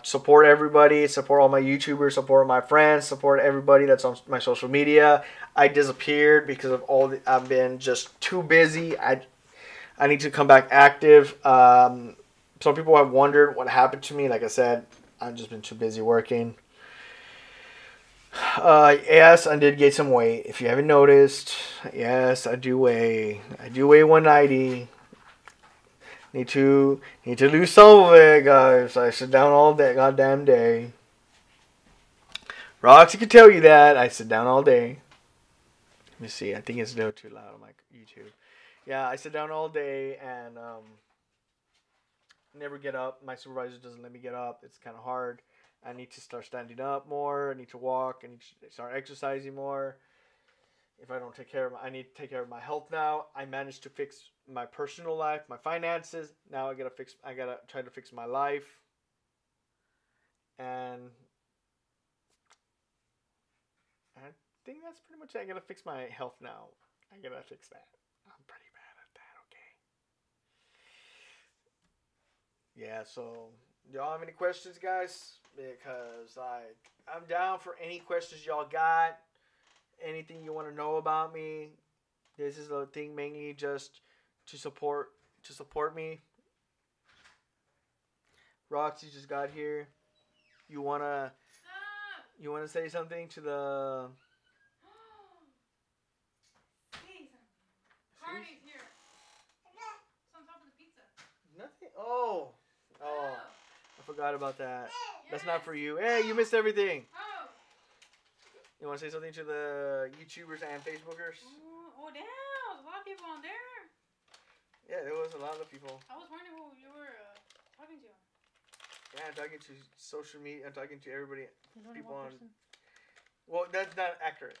Support everybody. Support all my YouTubers. Support my friends. Support everybody that's on my social media. I disappeared because of I've been just too busy. I need to come back active. Some people have wondered what happened to me. Like I said, I've just been too busy working. Yes, I did gain some weight. If you haven't noticed, yes, I do weigh 190. Need to lose some of it, guys. I sit down all day, goddamn day. Roxy can tell you that. I sit down all day. Let me see. I think it's a little too loud on my YouTube. Yeah, I sit down all day and never get up. My supervisor doesn't let me get up. It's kind of hard. I need to start standing up more. I need to walk. I need to start exercising more. If I don't I need to take care of my health now. I managed to fix my personal life, my finances. Now I gotta try to fix my life. And I think that's pretty much it. I gotta fix my health now. I gotta fix that. I'm pretty bad at that, okay? Yeah, so y'all have any questions, guys? Because I'm down for any questions y'all got. Anything you want to know about me. This is a thing mainly just to support me. Roxy just got here. You wanna say something to the Party's here. It's on top of the pizza. Nothing. Oh. I forgot about that. Yes. That's not for you. Hey, you missed everything. Oh. You want to say something to the YouTubers and Facebookers? Oh, damn. There's a lot of people on there. Yeah, there was a lot of people. I was wondering who you were talking to. Yeah, I'm talking to social media. I'm talking to everybody. There's only People one on. person. Well, that's not accurate.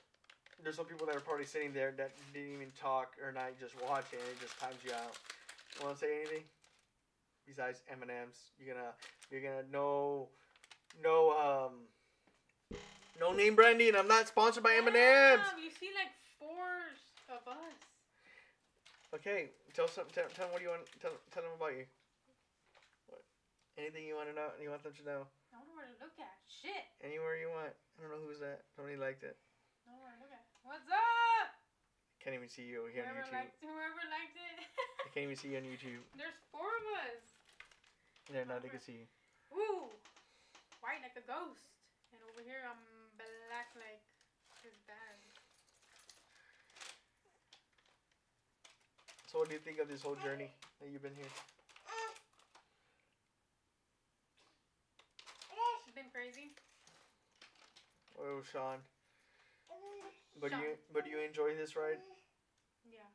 There's some people that are probably sitting there that didn't even talk or not just watching. It just times you out. Want to say anything? Besides M&M's, you're gonna no name branding. I'm not sponsored by M&M's. You see like 4 of us. Okay, tell them what you want. Tell them about you. What? Anything you want to know? You want them to know? I don't know where to look at. Shit. Anywhere you want. I don't know who's that. Somebody liked it. I don't know where to look at. What's up? Can't even see you over here on YouTube. Whoever liked it. I can't even see you on YouTube. There's 4 of us. Yeah, now they can see you. Ooh, white like a ghost. And over here I'm black like his bag. So what do you think of this whole journey that you've been here? It's been crazy. Oh, Sean. But Sean. you enjoy this ride? Yeah.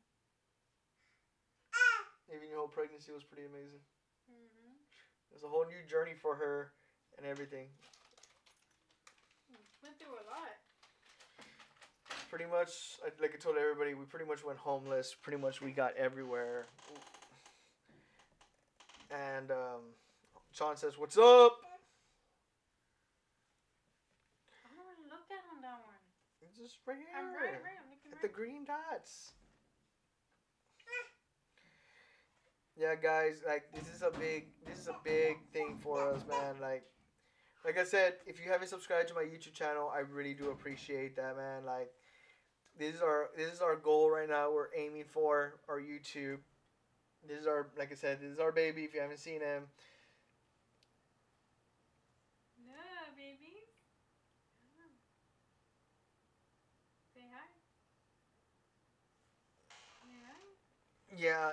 Even your whole pregnancy was pretty amazing. Mhm. It was a whole new journey for her and everything. Went through a lot. Pretty much, like I told everybody, we pretty much went homeless. Pretty much we got everywhere. And Sean says, "What's up?" I don't really look at on that one. It's just right here. I'm right. I'm looking At right. the green dots. Yeah, guys, like this is a big thing for us, man. Like I said, if you haven't subscribed to my YouTube channel, I really do appreciate that, man. Like this is our goal right now. We're aiming for our YouTube. This is our, like I said, this is our baby. If you haven't seen him, Yeah, baby. Say hi. Say hi. yeah,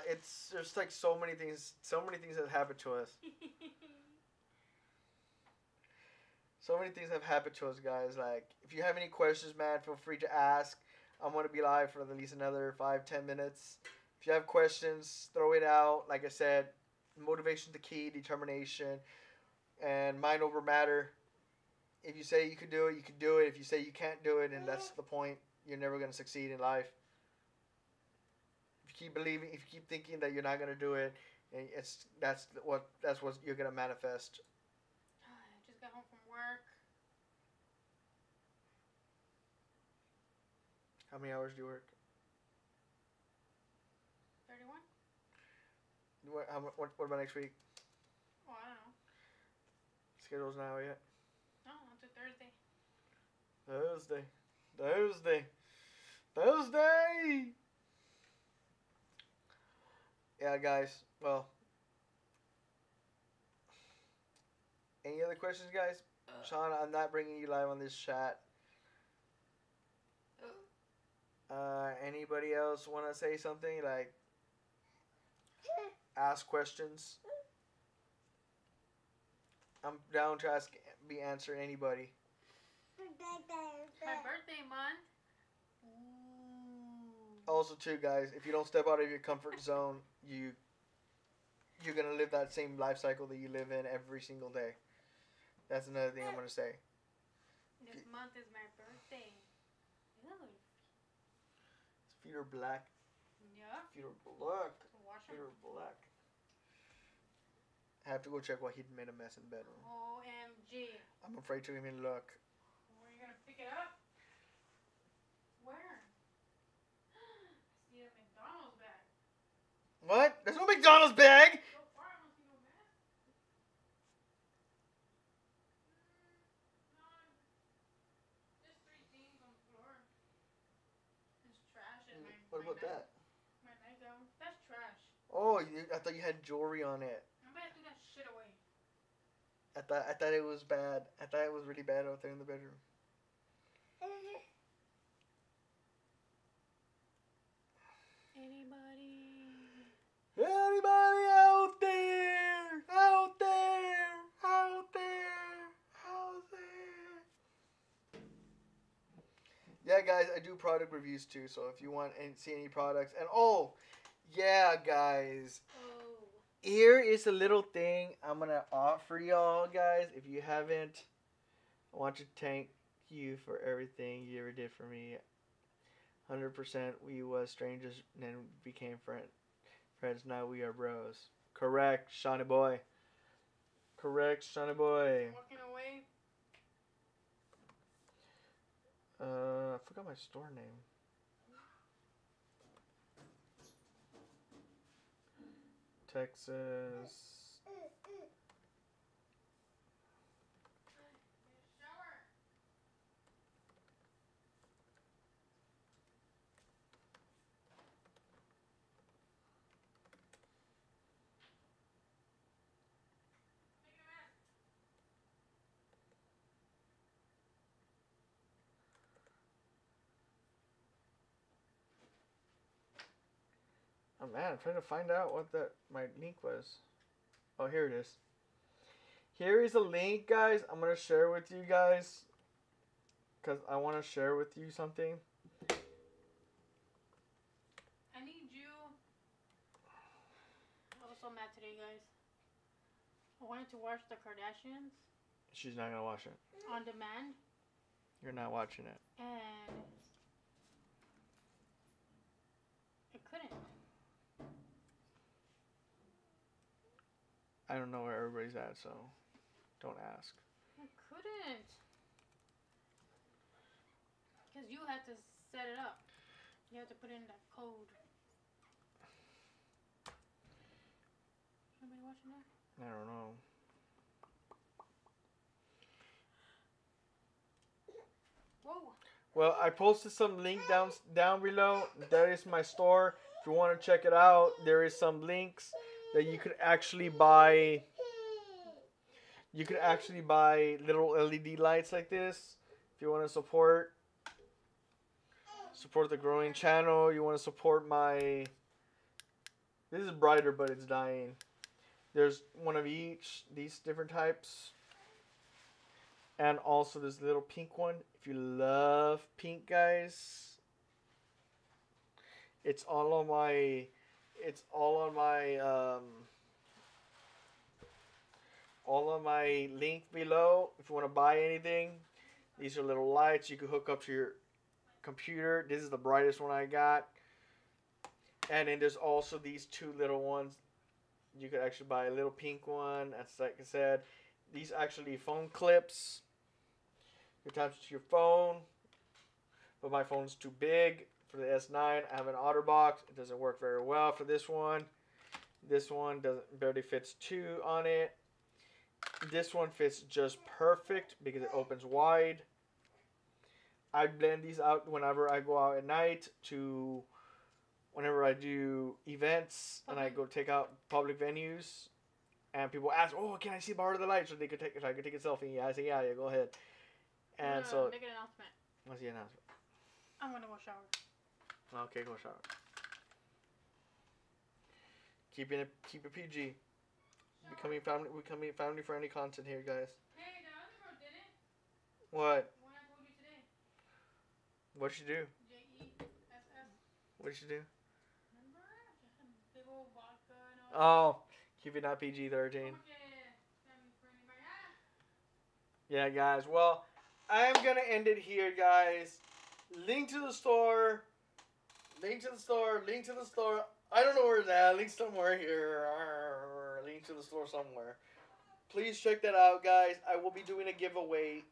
there's like so many things that happened to us. So many things have happened to us, guys. Like, if you have any questions, man, feel free to ask. I'm going to be live for at least another 5-10 minutes. If you have questions, throw it out. Like I said, motivation the key, determination, and mind over matter. If you say you can do it, you can do it. If you say you can't do it, and that's the point, you're never going to succeed in life. If you keep believing, if you keep thinking that you're not going to do it, and that's what you're going to manifest. I just got home from work. How many hours do you work? 31? What about next week? Oh, I don't know. Schedule's not out yet. No, until Thursday. Thursday. Yeah, guys. Well, any other questions, guys? Sean, I'm not bringing you live on this chat. Anybody else want to say something? Like, ask questions. I'm down to answer anybody. My birthday month. Ooh. Also, too, guys, if you don't step out of your comfort zone, you're gonna live that same life cycle that you live in every single day. That's another thing I'm gonna say. This month is my birthday. Ew. His feet are black. Yeah. Feet are black. Wash Feet them. are black. I have to go check why he made a mess in the bedroom. OMG. I'm afraid to even look. Where are you gonna pick it up? Where? I see a McDonald's bag. What? There's no McDonald's bag! So far, I don't see no mess. No, there's 3 things on the floor. There's trash in What about that? my nightgown. That's trash. Oh, I thought you had jewelry on it. I'm gonna throw that shit away. I thought it was bad. I thought it was really bad out there in the bedroom. Anybody out there? Out there? Out there? Out there? Yeah, guys, I do product reviews too. So if you want and see any products, and oh, yeah, guys. Oh. Here is a little thing I'm gonna offer y'all, guys. If you haven't, I want to thank you for everything you ever did for me. 100%. We was strangers and then became friends. Now we are bros. Correct, Shawnee boy. Correct, Shawnee boy. Walking away. I forgot my store name. Texas. Shower. Oh man, I'm trying to find out what my link was. Oh, here it is. Here is a link, guys. I'm gonna share with you guys because I want to share with you something. I need you. I was so mad today, guys. I wanted to watch the Kardashians She's not gonna watch it. on demand, You're not watching it. and I couldn't. I don't know where everybody's at, so don't ask. I couldn't. Because you had to set it up. You had to put in that code. Anybody watching that? I don't know. Whoa. Well, I posted some link down below. That is my store. If you want to check it out, there is some links that you could actually buy. You could actually buy little LED lights like this. If you want to support the growing channel, you want to support my. This is brighter, but it's dying. There's one of each, these different types. And also this little pink one. If you love pink, guys, it's all on my link below. If you want to buy anything, these are little lights you can hook up to your computer. This is the brightest one I got. And then there's also these two little ones. You could actually buy a little pink one. As like I said, these actually phone clips. You attach it to your phone. But my phone's too big for the S9. I have an OtterBox. It doesn't work very well for this one. This one barely fits 2 on it. This one fits just perfect because it opens wide. I blend these out whenever I go out at night to whenever I do events and I go take out public venues, and people ask, "Oh, can I see part of the light so I could take a selfie?" Yeah, I say, yeah, go ahead. And so Make an announcement. what's the announcement? I'm gonna go shower. Okay, go shower. Keep it PG. Becoming family friendly content here, guys. Hey, the other girl did it. What? The one I told you today. What'd she do? JESS. What'd she do? Remember? She had big old vodka and all. Oh, keep it not PG-13. Family friendly, right? Yeah, guys. Well, I am gonna end it here, guys. Link to the store. Link to the store. Link to the store. I don't know where it's at. Link somewhere here. Link to the store somewhere. Please check that out, guys. I will be doing a giveaway.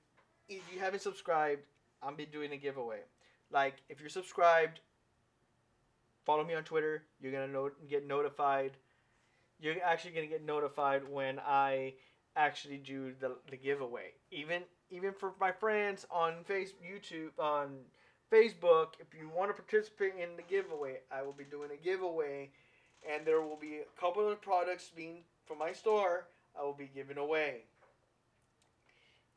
If you haven't subscribed, I'll be doing a giveaway. Like, if you're subscribed, follow me on Twitter. You're gonna get notified. You're actually gonna get notified when I actually do the giveaway. Even for my friends on YouTube, on Facebook, if you want to participate in the giveaway, I will be doing a giveaway, and there will be a couple of products being from my store I will be giving away.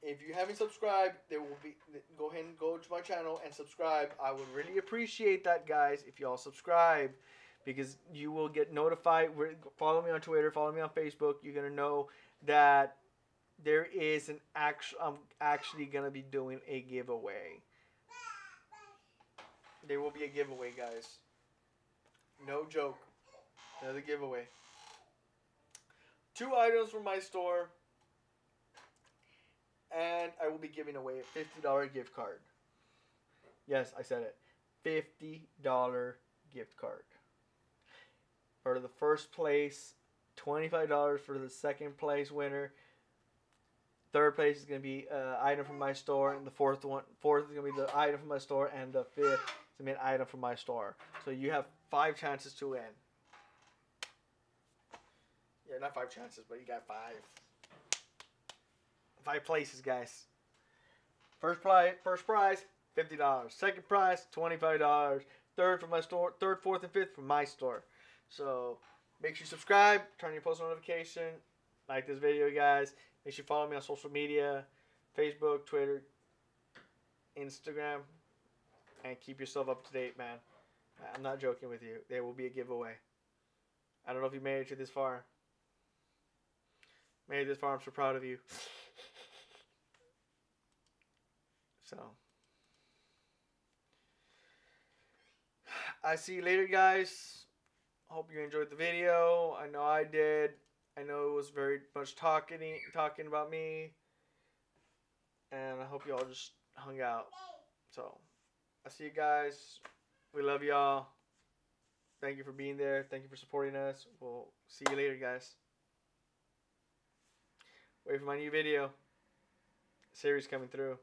If you haven't subscribed, there will be go ahead and go to my channel and subscribe. I would really appreciate that, guys, if y'all subscribe, because you will get notified. Follow me on Twitter, follow me on Facebook. You're gonna know that there is I'm actually gonna be doing a giveaway. There will be a giveaway, guys. No joke. Another giveaway. 2 items from my store. And I will be giving away a $50 gift card. Yes, I said it. $50 gift card. For the first place, $25 for the second place winner. Third place is going to be an item from my store, and the fourth is going to be the item from my store, and the fifth is going to be an item from my store. So you have 5 chances to win. Yeah, not 5 chances, but you got 5. 5 places, guys. First prize, $50. Second prize, $25. Third from my store. Third, fourth, and fifth from my store. So make sure you subscribe, turn on your post notification, like this video, guys. Make sure you follow me on social media, Facebook, Twitter, Instagram, and keep yourself up to date, man. I'm not joking with you. There will be a giveaway. I don't know if you made it to this far. Made it this far, I'm so proud of you. So, I see you later, guys. Hope you enjoyed the video. I know I did. I know it was very much talking about me. And I hope you all just hung out. So, I see you guys. We love y'all. Thank you for being there. Thank you for supporting us. We'll see you later, guys. Wait for my new video. Series coming through.